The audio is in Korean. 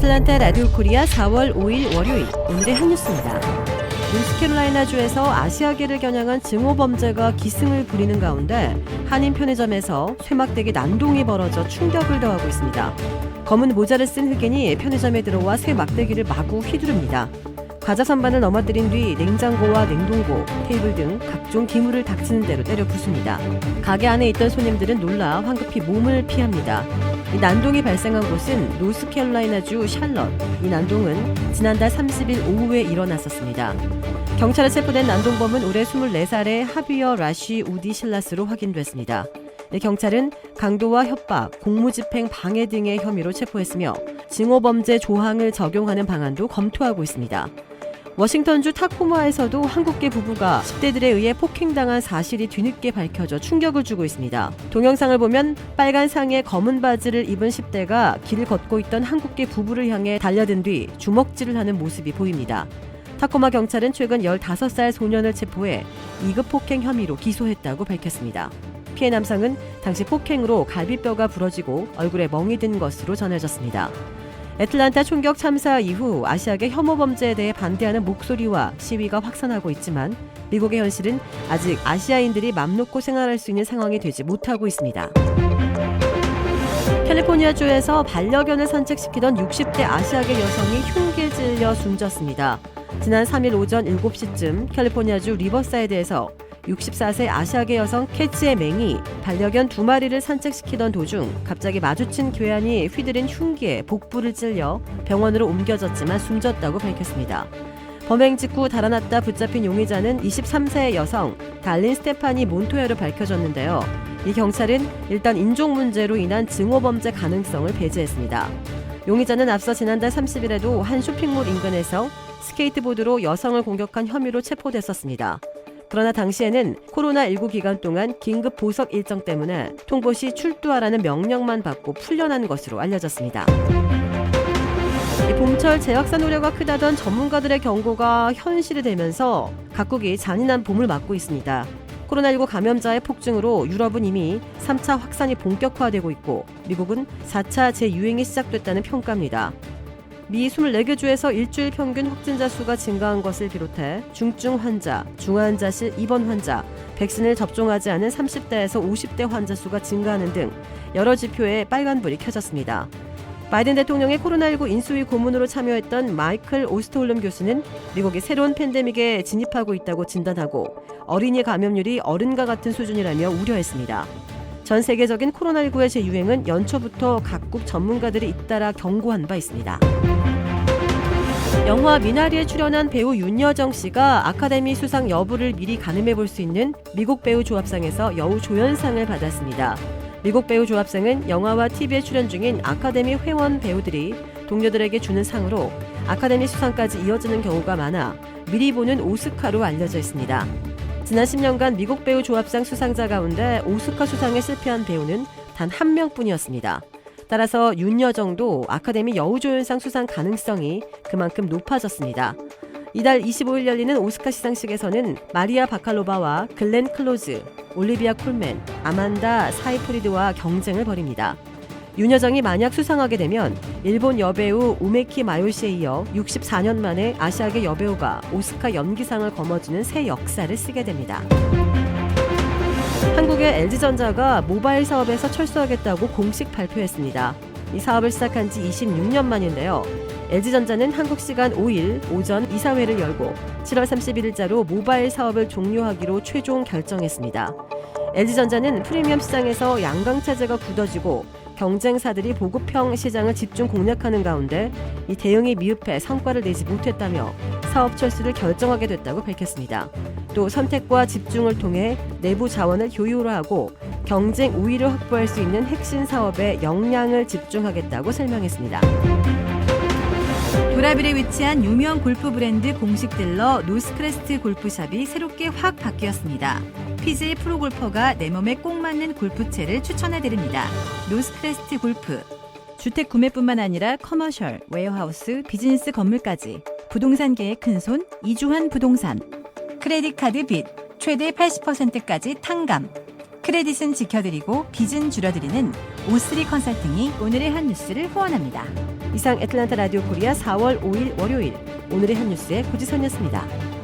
애틀란타 라디오 코리아 4월 5일 월요일 오늘의 한뉴스입니다. 노스캐롤라이나주에서 아시아계를 겨냥한 증오범죄가 기승을 부리는 가운데 한인 편의점에서 쇠막대기 난동이 벌어져 충격을 더하고 있습니다. 검은 모자를 쓴 흑인이 편의점에 들어와 쇠막대기를 마구 휘두릅니다. 과자 선반을 넘어뜨린 뒤 냉장고와 냉동고, 테이블 등 각종 기물을 닥치는 대로 때려 부숩니다. 가게 안에 있던 손님들은 놀라 황급히 몸을 피합니다. 이 난동이 발생한 곳은 노스캐롤라이나주 샬럿. 이 난동은 지난달 30일 오후에 일어났었습니다. 경찰에 체포된 난동범은 올해 24살의 하비어 라쉬 우디 실라스로 확인됐습니다. 경찰은 강도와 협박, 공무집행 방해 등의 혐의로 체포했으며 증오범죄 조항을 적용하는 방안도 검토하고 있습니다. 워싱턴주 타코마에서도 한국계 부부가 10대들에 의해 폭행당한 사실이 뒤늦게 밝혀져 충격을 주고 있습니다. 동영상을 보면 빨간 상의에 검은 바지를 입은 10대가 길을 걷고 있던 한국계 부부를 향해 달려든 뒤 주먹질을 하는 모습이 보입니다. 타코마 경찰은 최근 15살 소년을 체포해 2급 폭행 혐의로 기소했다고 밝혔습니다. 피해 남성은 당시 폭행으로 갈비뼈가 부러지고 얼굴에 멍이 든 것으로 전해졌습니다. 애틀란타 총격 참사 이후 아시아계 혐오 범죄에 대해 반대하는 목소리와 시위가 확산하고 있지만 미국의 현실은 아직 아시아인들이 맘 놓고 생활할 수 있는 상황이 되지 못하고 있습니다. 캘리포니아주에서 반려견을 산책시키던 60대 아시아계 여성이 흉기에 찔려 숨졌습니다. 지난 3일 오전 7시쯤 캘리포니아주 리버사이드에서 64세 아시아계 여성 캐치의 맹이 반려견 2마리를 산책시키던 도중 갑자기 마주친 괴한이 휘두른 흉기에 복부를 찔려 병원으로 옮겨졌지만 숨졌다고 밝혔습니다. 범행 직후 달아났다 붙잡힌 용의자는 23세의 여성 달린 스테파니 몬토야로 밝혀졌는데요. 이 경찰은 일단 인종 문제로 인한 증오범죄 가능성을 배제했습니다. 용의자는 앞서 지난달 30일에도 한 쇼핑몰 인근에서 스케이트보드로 여성을 공격한 혐의로 체포됐었습니다. 그러나 당시에는 코로나19 기간 동안 긴급 보석 일정 때문에 통보 시 출두하라는 명령만 받고 풀려난 것으로 알려졌습니다. 봄철 재확산 우려가 크다던 전문가들의 경고가 현실이 되면서 각국이 잔인한 봄을 맞고 있습니다. 코로나19 감염자의 폭증으로 유럽은 이미 3차 확산이 본격화되고 있고 미국은 4차 재유행이 시작됐다는 평가입니다. 미 24개 주에서 일주일 평균 확진자 수가 증가한 것을 비롯해 중증 환자, 중환자실 입원 환자, 백신을 접종하지 않은 30대에서 50대 환자 수가 증가하는 등 여러 지표에 빨간불이 켜졌습니다. 바이든 대통령의 코로나19 인수위 고문으로 참여했던 마이클 오스트홀름 교수는 미국이 새로운 팬데믹에 진입하고 있다고 진단하고 어린이 감염률이 어른과 같은 수준이라며 우려했습니다. 전 세계적인 코로나19의 재유행은 연초부터 각국 전문가들이 잇따라 경고한 바 있습니다. 영화 미나리에 출연한 배우 윤여정 씨가 아카데미 수상 여부를 미리 가늠해 볼 수 있는 미국 배우 조합상에서 여우 조연상을 받았습니다. 미국 배우 조합상은 영화와 TV에 출연 중인 아카데미 회원 배우들이 동료들에게 주는 상으로 아카데미 수상까지 이어지는 경우가 많아 미리 보는 오스카로 알려져 있습니다. 지난 10년간 미국 배우 조합상 수상자 가운데 오스카 수상에 실패한 배우는 단 한 명뿐이었습니다. 따라서 윤여정도 아카데미 여우조연상 수상 가능성이 그만큼 높아졌습니다. 이달 25일 열리는 오스카 시상식에서는 마리아 바칼로바와 글렌 클로즈, 올리비아 콜맨, 아만다 사이프리드와 경쟁을 벌입니다. 윤여정이 만약 수상하게 되면 일본 여배우 우메키 마요시에 이어 64년 만에 아시아계 여배우가 오스카 연기상을 거머쥐는 새 역사를 쓰게 됩니다. 한국의 LG전자가 모바일 사업에서 철수하겠다고 공식 발표했습니다. 이 사업을 시작한 지 26년 만인데요. LG전자는 한국 시간 5일 오전 이사회를 열고 7월 31일자로 모바일 사업을 종료하기로 최종 결정했습니다. LG전자는 프리미엄 시장에서 양강차제가 굳어지고 경쟁사들이 보급형 시장을 집중 공략하는 가운데 이 대응이 미흡해 성과를 내지 못했다며 사업 철수를 결정하게 됐다고 밝혔습니다. 또 선택과 집중을 통해 내부 자원을 효율화하고 경쟁 우위를 확보할 수 있는 핵심 사업에 역량을 집중하겠다고 설명했습니다. 도라빌에 위치한 유명 골프 브랜드 공식 딜러 노스크레스트 골프샵이 새롭게 확 바뀌었습니다. PGA 프로골퍼가 내 몸에 꼭 맞는 골프채를 추천해드립니다. 노스크레스트 골프. 주택 구매뿐만 아니라 커머셜, 웨어하우스, 비즈니스 건물까지 부동산계의 큰손 이주환 부동산. 크레딧 카드 빚 최대 80%까지 탕감. 크레딧은 지켜드리고 빚은 줄여드리는 O3 컨설팅이 오늘의 한 뉴스를 후원합니다. 이상 애틀란타 라디오 코리아 4월 5일 월요일 오늘의 한 뉴스의 고지선이었습니다.